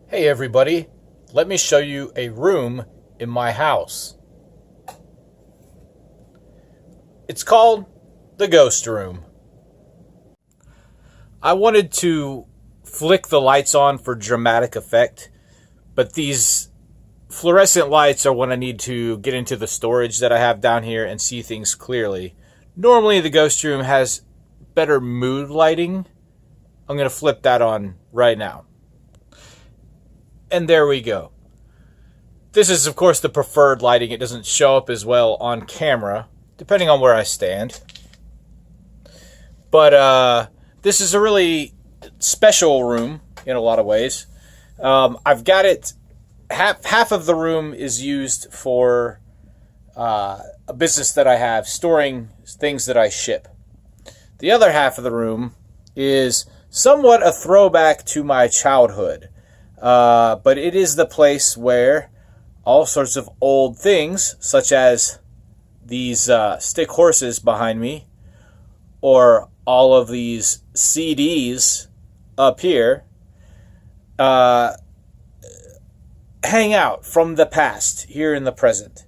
Hey everybody, let me show you a room in my house. It's called the ghost room. I wanted to flick the lights on for dramatic effect, but these fluorescent lights are when I need to get into the storage that I have down here and see things clearly. Normally the ghost room has better mood lighting. I'm going to flip that on right now. And there we go. This is, of course, the preferred lighting. It doesn't show up as well on camera, depending on where I stand. But this is a really special room in a lot of ways. I've got it, half of the room is used for a business that I have, storing things that I ship. The other half of the room is somewhat a throwback to my childhood. But it is the place where all sorts of old things, such as these stick horses behind me, or all of these CDs up here, hang out from the past here in the present.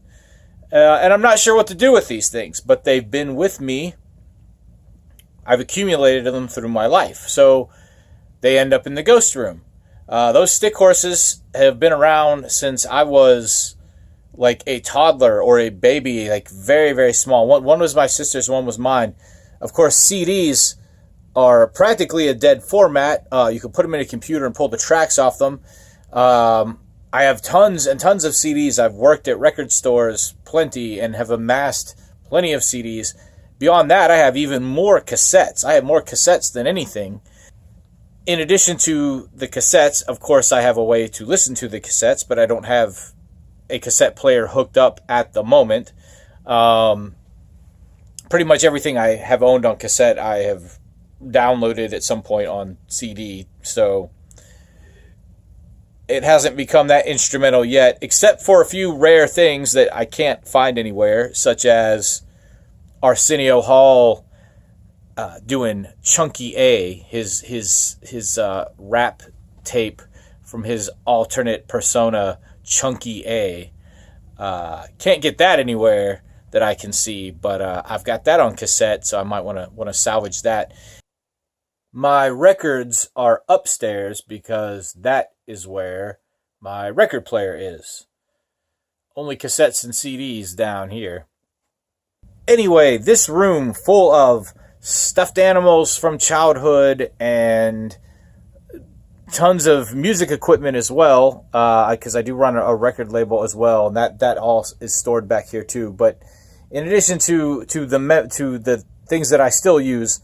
And I'm not sure what to do with these things, but they've been with me. I've accumulated them through my life, so they end up in the ghost room. Those stick horses have been around since I was like a toddler or a baby, like very, very small. One was my sister's, one was mine. Of course, CDs are practically a dead format. You can put them in a computer and pull the tracks off them. I have tons and tons of CDs. I've worked at record stores plenty and have amassed plenty of CDs. Beyond that, I have even more cassettes. I have more cassettes than anything. In addition to the cassettes, of course, I have a way to listen to the cassettes, but I don't have a cassette player hooked up at the moment. Pretty much everything I have owned on cassette, I have downloaded at some point on CD, so it hasn't become that instrumental yet, except for a few rare things that I can't find anywhere, such as Arsenio Hall doing Chunky A, his rap tape from his alternate persona, Chunky A. Can't get that anywhere that I can see, but I've got that on cassette, so I might want to salvage that. My records are upstairs because that is where my record player is. Only cassettes and CDs down here. Anyway, this room full of stuffed animals from childhood and tons of music equipment as well, because I do run a record label as well, and that all is stored back here too. But in addition to the things that I still use,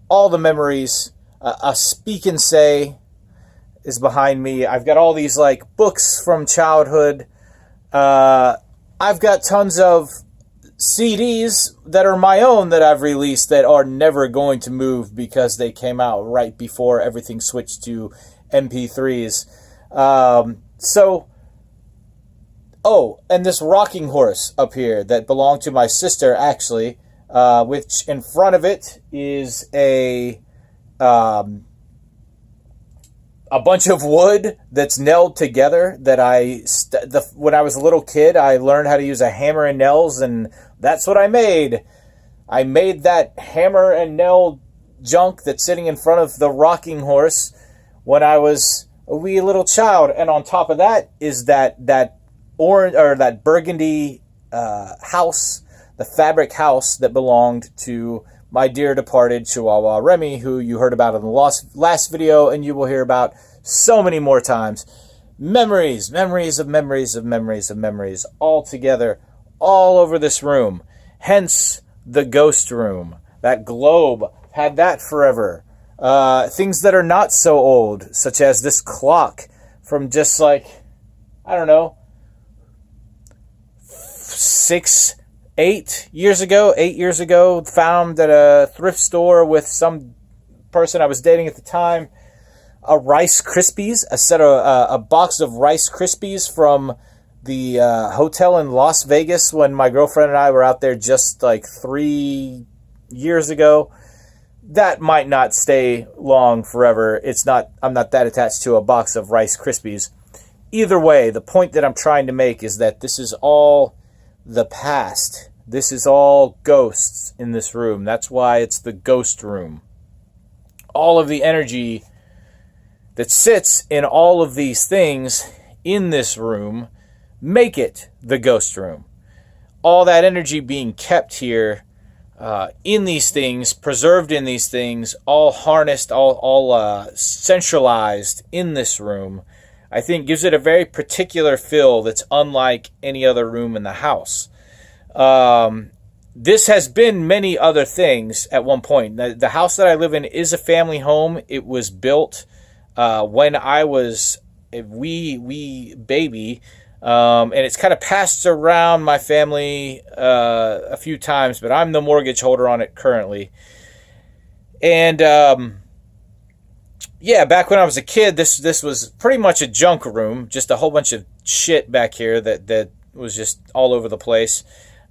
all the memories, a Speak and Say is behind me. I've got all these like books from childhood. I've got tons of CDs that are my own that I've released that are never going to move because they came out right before everything switched to MP3s. And this rocking horse up here that belonged to my sister, actually, which in front of it is a bunch of wood that's nailed together that when I was a little kid, I learned how to use a hammer and nails, and that's what I made. I made that hammer and nail junk that's sitting in front of the rocking horse when I was a wee little child. And on top of that is that orange or that burgundy house, the fabric house that belonged to my dear departed Chihuahua Remy, who you heard about in the last video, and you will hear about so many more times. Memories of memories of memories of memories, all together, all over this room. Hence, the ghost room. That globe, had that forever. Things that are not so old, such as this clock from just like, I don't know, 8 years ago, found at a thrift store with some person I was dating at the time. A Rice Krispies, a box of Rice Krispies from the hotel in Las Vegas when my girlfriend and I were out there just like 3 years ago. That might not stay long forever. I'm not that attached to a box of Rice Krispies. either way, the point that I'm trying to make is that this is all the past. This is all ghosts in this room. That's why it's the ghost room. All of the energy that sits in all of these things in this room make it the ghost room. All that energy being kept here in these things, preserved in these things, all harnessed, all centralized in this room, I think gives it a very particular feel that's unlike any other room in the house. This has been many other things at one point. The house that I live in is a family home. It was built when I was a wee baby, and it's kind of passed around my family a few times, but I'm the mortgage holder on it currently. And yeah, back when I was a kid, this was pretty much a junk room, just a whole bunch of shit back here that was just all over the place.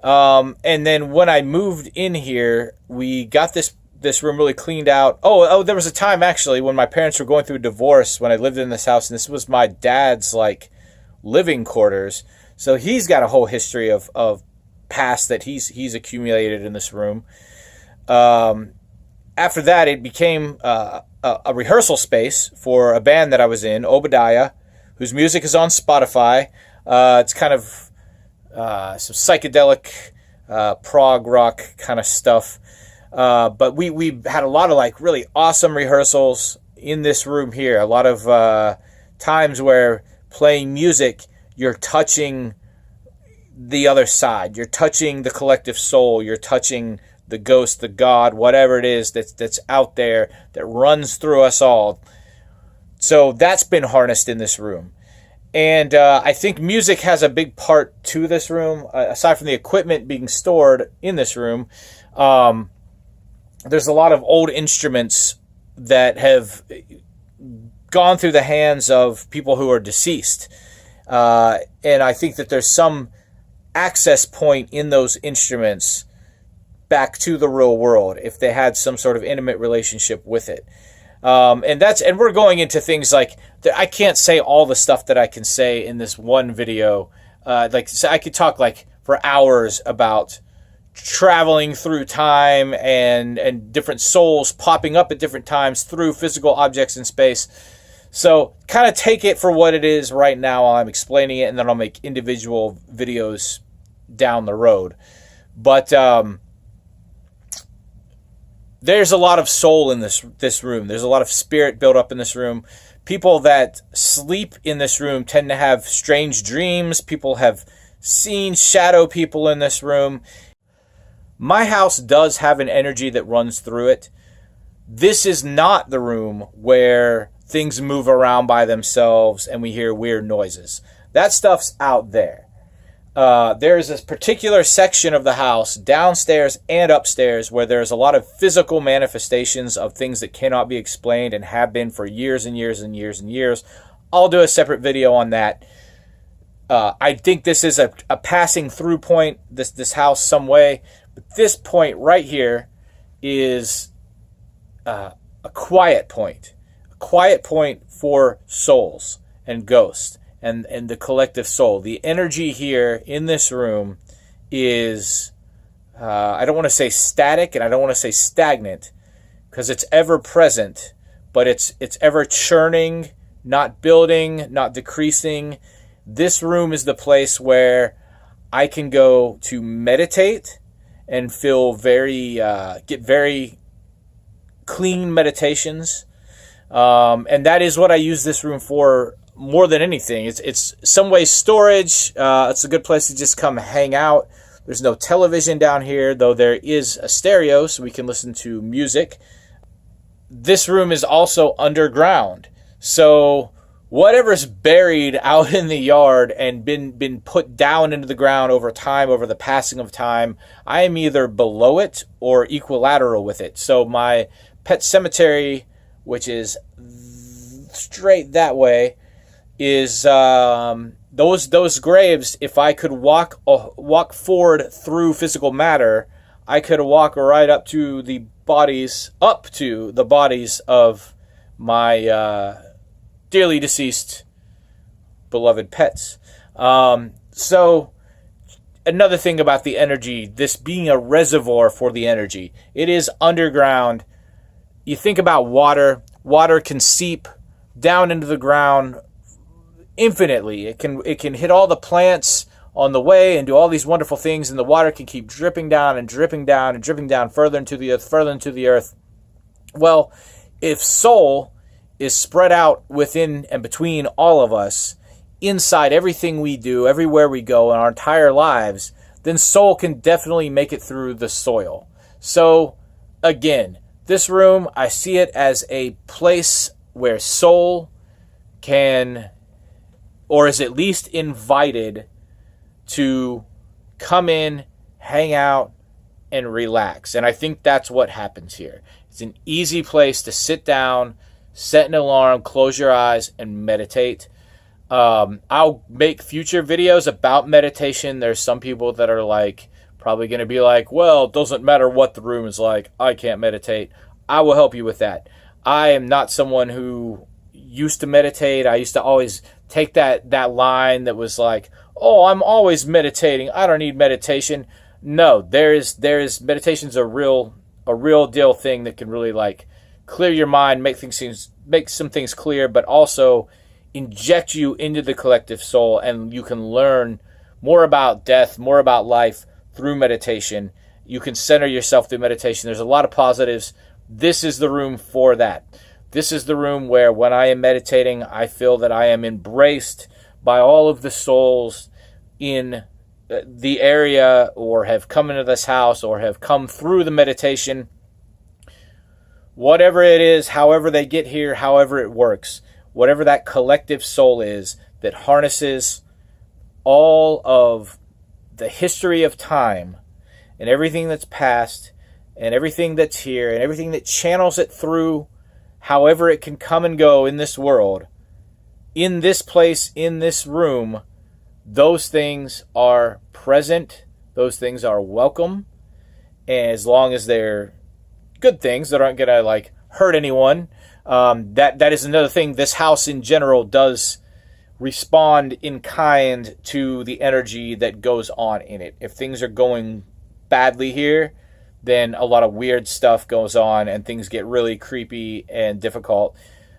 And then when I moved in here, we got this room really cleaned out. Oh, there was a time actually when my parents were going through a divorce when I lived in this house, and this was my dad's like living quarters. So he's got a whole history of past that he's accumulated in this room. After that, it became a rehearsal space for a band that I was in, Obadiah, whose music is on Spotify. It's kind of some psychedelic prog rock kind of stuff. But we had a lot of like really awesome rehearsals in this room here. A lot of times where playing music, you're touching the other side. You're touching the collective soul. You're touching the ghost, the God, whatever it is that's out there that runs through us all. So that's been harnessed in this room. And I think music has a big part to this room. Aside from the equipment being stored in this room, there's a lot of old instruments that have gone through the hands of people who are deceased. And I think that there's some access point in those instruments back to the real world if they had some sort of intimate relationship with it. And we're going into things like, I can't say all the stuff that I can say in this one video. So I could talk like for hours about traveling through time and different souls popping up at different times through physical objects in space. So kind of take it for what it is right now while I'm explaining it, and then I'll make individual videos down the road. But there's a lot of soul in this room. There's a lot of spirit built up in this room. People that sleep in this room tend to have strange dreams. People have seen shadow people in this room. My house does have an energy that runs through it. This is not the room where things move around by themselves and we hear weird noises. That stuff's out there. There's this particular section of the house, downstairs and upstairs, where there's a lot of physical manifestations of things that cannot be explained and have been for years and years and years and years. I'll do a separate video on that. I think this is a passing through point, this house some way. But this point right here is a quiet point. A quiet point for souls and ghosts. And the collective soul. The energy here in this room is, I don't want to say static and I don't want to say stagnant, because it's ever present, but it's ever churning, not building, not decreasing. This room is the place where I can go to meditate and feel get very clean meditations. And that is what I use this room for. More than anything, it's some way storage. It's a good place to just come hang out. There's no television down here, though there is a stereo, so we can listen to music. This room is also underground, so whatever's buried out in the yard and been put down into the ground over time, over the passing of time, I am either below it or equilateral with it. So my pet cemetery, which is straight that way, is those graves. If I could walk forward through physical matter, I could walk right up to the bodies of my dearly deceased beloved pets. So another thing about the energy, this being a reservoir for the energy, it is underground. You think about water. Water can seep down into the ground infinitely. It can hit all the plants on the way and do all these wonderful things, and the water can keep dripping down and dripping down and dripping down further into the earth, further into the earth. Well, if soul is spread out within and between all of us, inside everything we do, everywhere we go in our entire lives, then soul can definitely make it through the soil. So again, this room, I see it as a place where soul can, or is at least invited to come in, hang out, and relax. And I think that's what happens here. It's an easy place to sit down, set an alarm, close your eyes, and meditate. I'll make future videos about meditation. There's some people that are like, probably going to be like, well, it doesn't matter what the room is like, I can't meditate. I will help you with that. I am not someone who used to meditate. I used to always take that line that was like, oh, I'm always meditating, I don't need meditation. No, there is meditation's a real deal thing that can really like clear your mind, make some things clear, but also inject you into the collective soul, and you can learn more about death, more about life through meditation. You can center yourself through meditation. There's a lot of positives. This is the room for that. This is the room where when I am meditating, I feel that I am embraced by all of the souls in the area, or have come into this house, or have come through the meditation. Whatever it is, however they get here, however it works, whatever that collective soul is that harnesses all of the history of time and everything that's past and everything that's here and everything that channels it through however it can come and go in this world, in this place, in this room, those things are present, those things are welcome, and as long as they're good things that aren't going to like hurt anyone. That is another thing. This house in general does respond in kind to the energy that goes on in it. If things are going badly here, then a lot of weird stuff goes on and things get really creepy and difficult.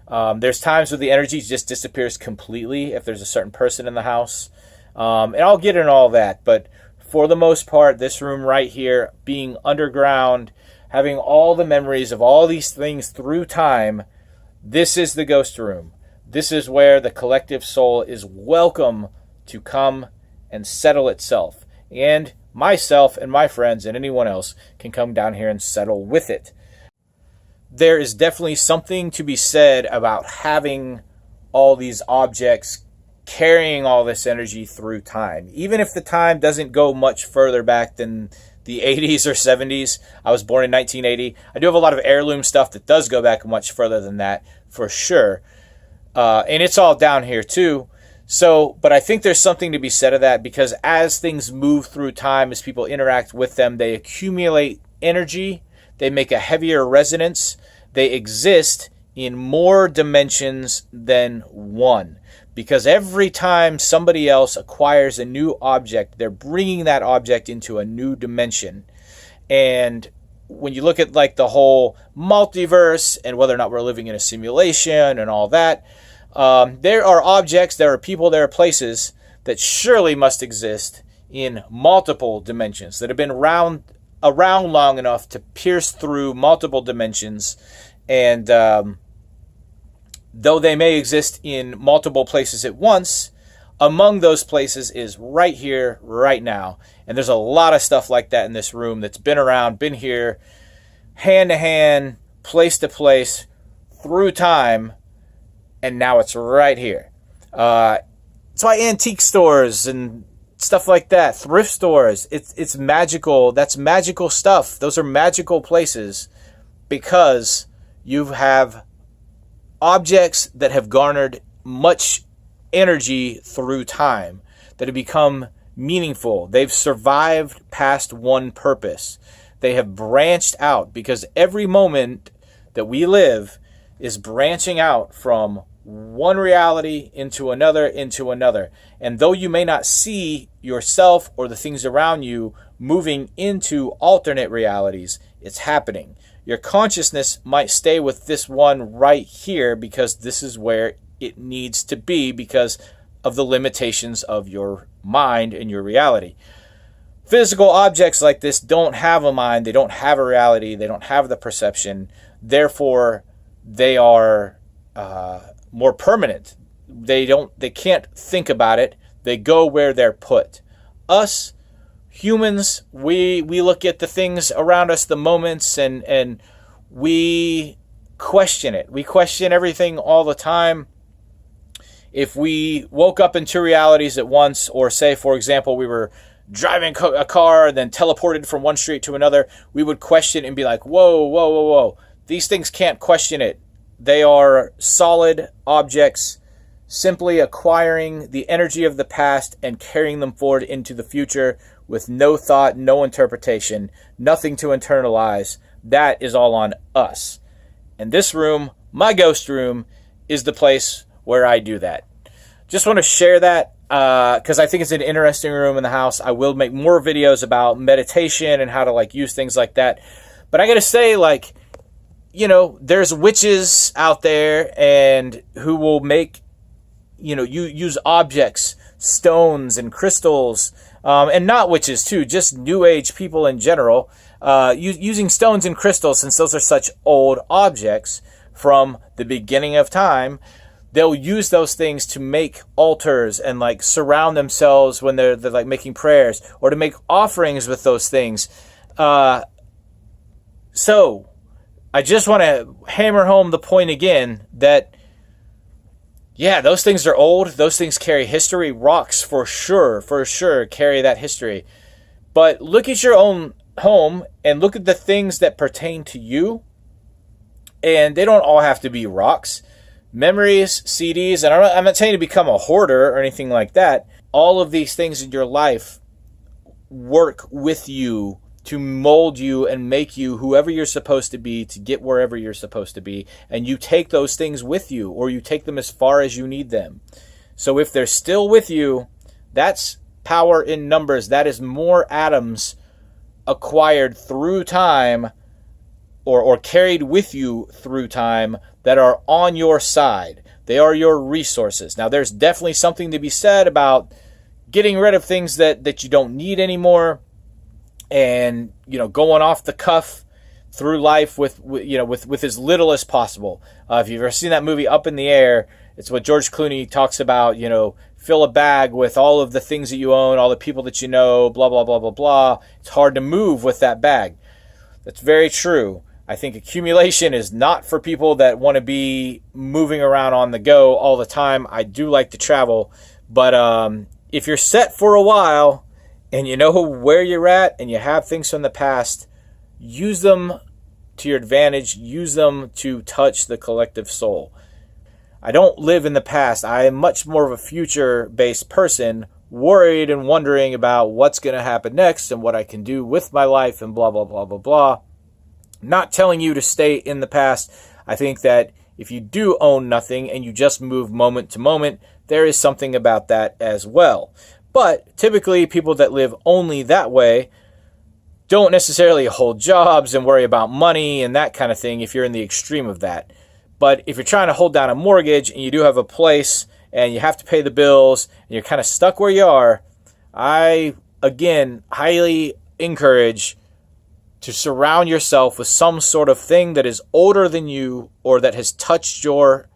There's times where the energy just disappears completely if there's a certain person in the house. And I'll get in all that, but for the most part, this room right here, being underground, having all the memories of all these things through time, this is the ghost room. This is where the collective soul is welcome to come and settle itself. And myself and my friends and anyone else can come down here and settle with it. There is definitely something to be said about having all these objects carrying all this energy through time. Even if the time doesn't go much further back than the 80s or 70s. I was born in 1980. I do have a lot of heirloom stuff that does go back much further than that, for sure. And it's all down here too. So, but I think there's something to be said of that, because as things move through time, as people interact with them, they accumulate energy. They make a heavier resonance. They exist in more dimensions than one. Because every time somebody else acquires a new object, they're bringing that object into a new dimension. And when you look at like the whole multiverse and whether or not we're living in a simulation and all that, there are objects, there are people, there are places that surely must exist in multiple dimensions, that have been around long enough to pierce through multiple dimensions. And though they may exist in multiple places at once, among those places is right here, right now. And there's a lot of stuff like that in this room that's been around, been here, hand to hand, place to place, through time, and now it's right here. That's why antique stores and stuff like that, thrift stores, it's magical. That's magical stuff. Those are magical places because you have objects that have garnered much energy through time, that have become meaningful. They've survived past one purpose. They have branched out, because every moment that we live is branching out from one reality into another, into another. And though you may not see yourself or the things around you moving into alternate realities, it's happening. Your consciousness might stay with this one right here because this is where it needs to be because of the limitations of your mind and your reality. Physical objects like this don't have a mind, they don't have a reality, they don't have the perception. Therefore, they are more permanent. They can't think about it. They go where they're put. Us humans, we look at the things around us, the moments, and we question it. We question everything all the time. If we woke up in two realities at once, or say, for example, we were driving a car and then teleported from one street to another, we would question and be like, whoa, whoa, whoa, whoa. These things can't question it. They are solid objects, simply acquiring the energy of the past and carrying them forward into the future with no thought, no interpretation, nothing to internalize. That is all on us. And this room, my ghost room, is the place where I do that. Just want to share that because I think it's an interesting room in the house. I will make more videos about meditation and how to use things like that. But I got to say, there's witches out there and who will make, use objects, stones and crystals, and not witches too, just new age people in general, using stones and crystals, since those are such old objects from the beginning of time. They'll use those things to make altars and surround themselves when they're making prayers, or to make offerings with those things. So I just want to hammer home the point again that, yeah, those things are old. Those things carry history. Rocks, for sure, carry that history. But look at your own home and look at the things that pertain to you. And they don't all have to be rocks. Memories, CDs, and I'm not saying to become a hoarder or anything like that. All of these things in your life work with you to mold you and make you whoever you're supposed to be to get wherever you're supposed to be. And you take those things with you, or you take them as far as you need them. So if they're still with you, that's power in numbers. That is more atoms acquired through time, or carried with you through time, that are on your side. They are your resources. Now, there's definitely something to be said about getting rid of things that you don't need anymore, and going off the cuff through life with as little as possible. If you've ever seen that movie Up in the Air, it's what George Clooney talks about. Fill a bag with all of the things that you own, all the people that you know, blah blah blah blah blah. It's hard to move with that bag. That's very true. I think accumulation is not for people that want to be moving around on the go all the time. I do like to travel, but if you're set for a while and you know where you're at and you have things from the past, use them to your advantage. Use them to touch the collective soul. I don't live in the past. I am much more of a future-based person, worried and wondering about what's going to happen next and what I can do with my life and blah, blah, blah, blah, blah. Not telling you to stay in the past. I think that if you do own nothing and you just move moment to moment, there is something about that as well. But typically, people that live only that way don't necessarily hold jobs and worry about money and that kind of thing if you're in the extreme of that. But if you're trying to hold down a mortgage and you do have a place and you have to pay the bills and you're kind of stuck where you are, I, again, highly encourage to surround yourself with some sort of thing that is older than you or that has touched your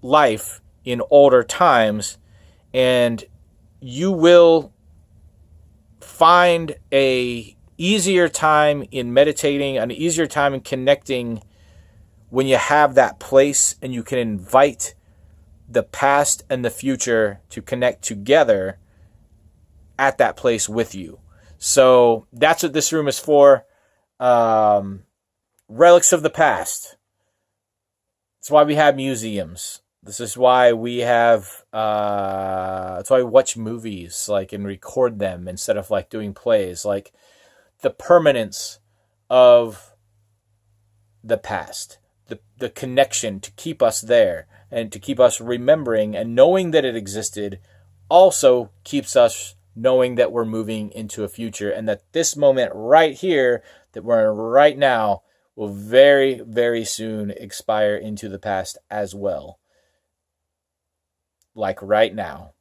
life in older times, and you will find a easier time in meditating, an easier time in connecting when you have that place and you can invite the past and the future to connect together at that place with you. So that's what this room is for. Relics of the past. That's why we have museums. This is why we have, that's why we watch movies, and record them instead of, doing plays. The permanence of the past, the connection to keep us there. and to keep us remembering and knowing that it existed also keeps us knowing that we're moving into a future, and that this moment right here that we're in right now will very, very soon expire into the past as well. Like right now.